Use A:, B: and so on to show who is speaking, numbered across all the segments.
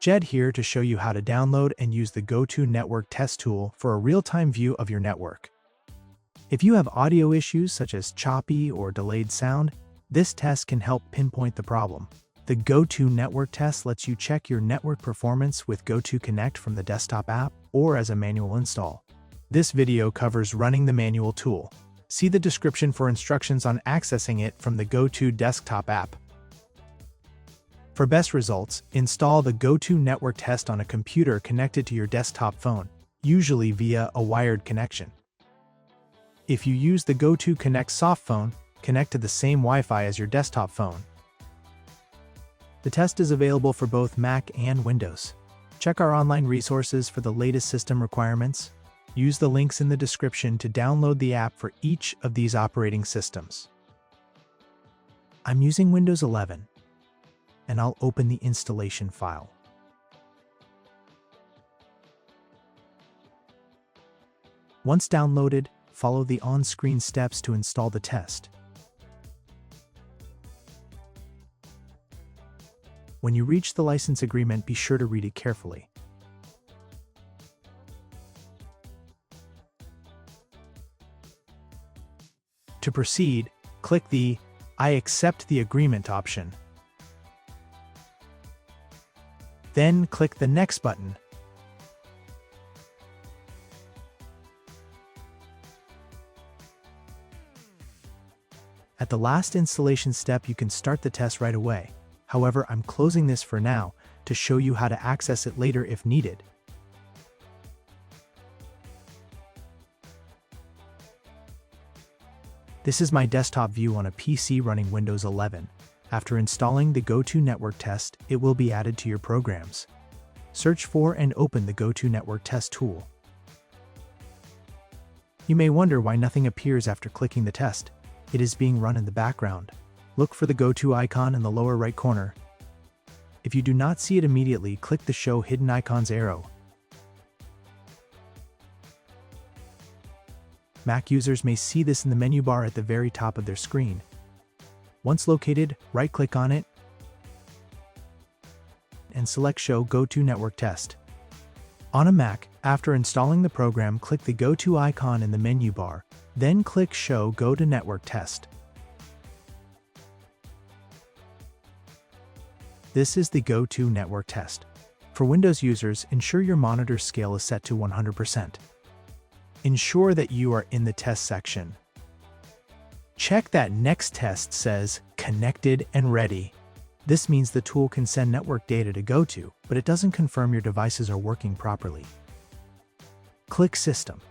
A: Jed here to show you how to download and use the GoTo Network Test Tool for a real-time view of your network. If you have audio issues such as choppy or delayed sound, this test can help pinpoint the problem. The GoTo Network Test lets you check your network performance with GoTo Connect from the desktop app or as a manual install. This video covers running the manual tool. See the description for instructions on accessing it from the GoTo desktop app. For best results, install the GoTo Network Test on a computer connected to your desktop phone, usually via a wired connection. If you use the GoTo Connect softphone, connect to the same Wi-Fi as your desktop phone. The test is available for both Mac and Windows. Check our online resources for the latest system requirements. Use the links in the description to download the app for each of these operating systems. I'm using Windows 11, and I'll open the installation file. Once downloaded, follow the on-screen steps to install the test. When you reach the license agreement, be sure to read it carefully. To proceed, click the I accept the agreement option. Then click the Next button. At the last installation step, you can start the test right away. However, I'm closing this for now to show you how to access it later if needed. This is my desktop view on a PC running Windows 11. After installing the GoTo Network Test, it will be added to your programs. Search for and open the GoTo Network Test Tool. You may wonder why nothing appears after clicking the test. It is being run in the background. Look for the GoTo icon in the lower right corner. If you do not see it immediately, click the Show Hidden Icons arrow. Mac users may see this in the menu bar at the very top of their screen. Once located, right-click on it and select Show GoTo Network Test. On a Mac, after installing the program, click the GoTo icon in the menu bar, then click Show GoTo Network Test. This is the GoTo Network Test. For Windows users, ensure your monitor scale is set to 100%. Ensure that you are in the test section. Check that Next test says Connected and Ready. This means the tool can send network data to GoTo, but it doesn't confirm your devices are working properly. Click System.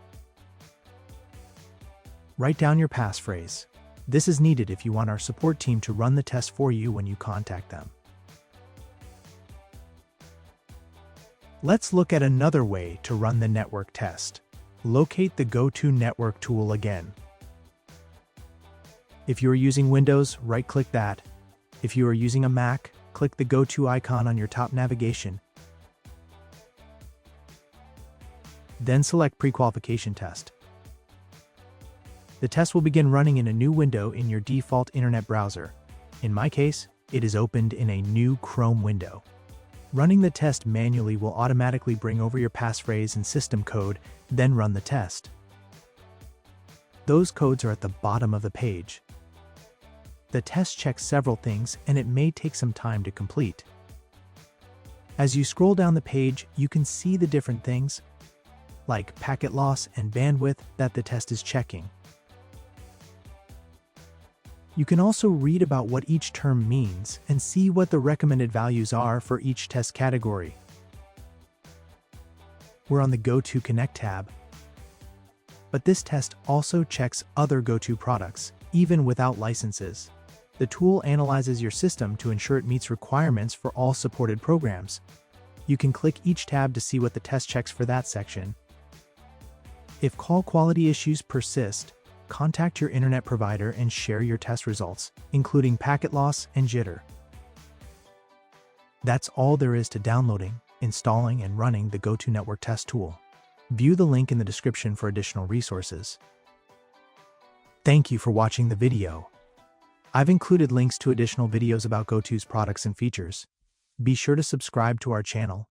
A: Write down your passphrase. This is needed if you want our support team to run the test for you when you contact them. Let's look at another way to run the network test. Locate the GoTo Network tool again. If you are using Windows, right-click that. If you are using a Mac, click the GoTo icon on your top navigation. Then select Pre-qualification Test. The test will begin running in a new window in your default internet browser. In my case, it is opened in a new Chrome window. Running the test manually will automatically bring over your passphrase and system code, then run the test. Those codes are at the bottom of the page. The test checks several things, and it may take some time to complete. As you scroll down the page, you can see the different things, like packet loss and bandwidth, that the test is checking. You can also read about what each term means and see what the recommended values are for each test category. We're on the GoTo Connect tab, but this test also checks other GoTo products, even without licenses. The tool analyzes your system to ensure it meets requirements for all supported programs. You can click each tab to see what the test checks for that section. If call quality issues persist, contact your internet provider and share your test results, including packet loss and jitter. That's all there is to downloading, installing, and running the GoTo Network Test Tool. View the link in the description for additional resources. Thank you for watching the video. I've included links to additional videos about GoTo's products and features. Be sure to subscribe to our channel